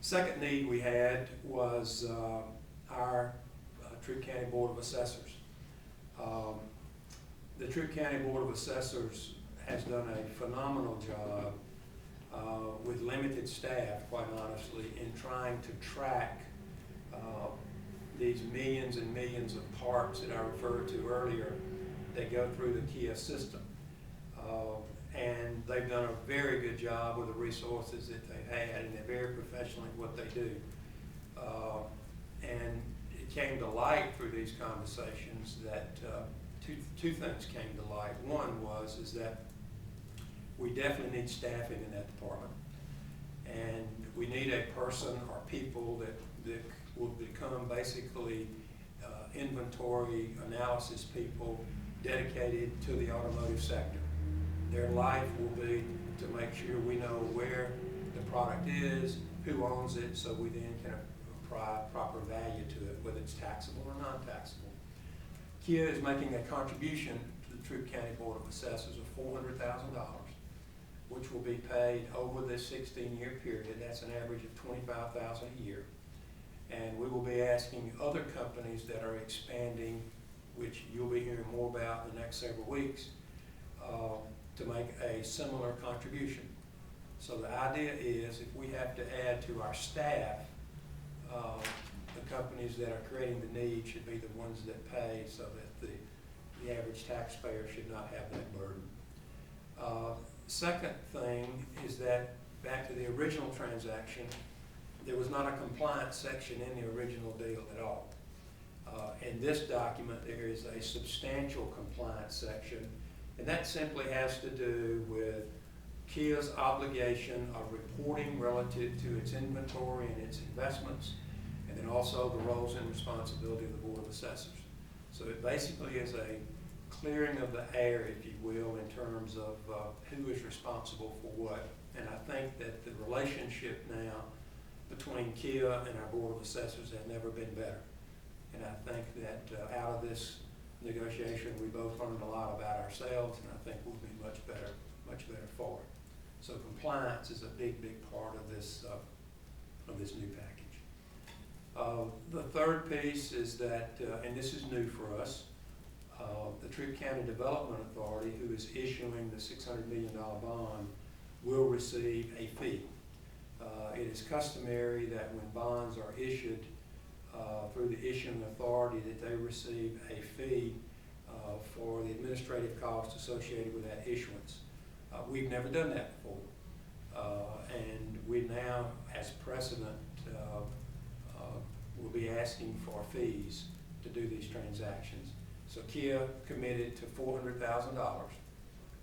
Second need we had was our Troup County Board of Assessors. The Troup County Board of Assessors has done a phenomenal job with limited staff, quite honestly, in trying to track these millions and millions of parts that I referred to earlier that go through the GIS system. And they've done a very good job with the resources that they've had, and they're very professional in what they do. And it came to light through these conversations that two things came to light. One is that we definitely need staffing in that department, and we need a person or people that will become basically inventory analysis people dedicated to the automotive sector. Their life will be to make sure we know where the product is, who owns it, so we then can apply proper value to it, whether it's taxable or non-taxable. Kia is making a contribution to the Troup County Board of Assessors of $400,000, which will be paid over this 16-year period. That's an average of $25,000 a year. And we will be asking other companies that are expanding, which you'll be hearing more about in the next several weeks, to make a similar contribution. So the idea is if we have to add to our staff, the companies that are creating the need should be the ones that pay, so that the average taxpayer should not have that burden. Second thing is that back to the original transaction, there was not a compliance section in the original deal at all. In this document, there is a substantial compliance section, and that simply has to do with Kia's obligation of reporting relative to its inventory and its investments, and then also the roles and responsibility of the Board of Assessors. So it basically is a clearing of the air, if you will, in terms of who is responsible for what. And I think that the relationship now between Kia and our Board of Assessors has never been better. And I think that out of this negotiation, we both learned a lot about ourselves, and I think we'll be much better for it. So compliance is a big, big part of this new package. The third piece is that, and this is new for us, the Troup County Development Authority, who is issuing the $600 million bond, will receive a fee. It is customary that when bonds are issued through the issuing authority, that they receive a fee for the administrative costs associated with that issuance. We've never done that before, and we now, as precedent, will be asking for fees to do these transactions. So Kia committed to $400,000,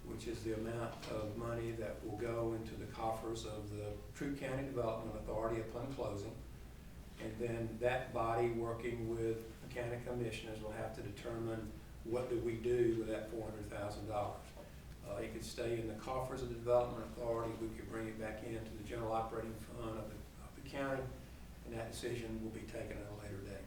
which is the amount of money that will go into the coffers of the Troup County Development Authority upon closing. And then that body, working with the county commissioners, will have to determine what do we do with that $400,000. It could stay in the coffers of the Development Authority. We could bring it back into the general operating fund of the county, and that decision will be taken at a later date.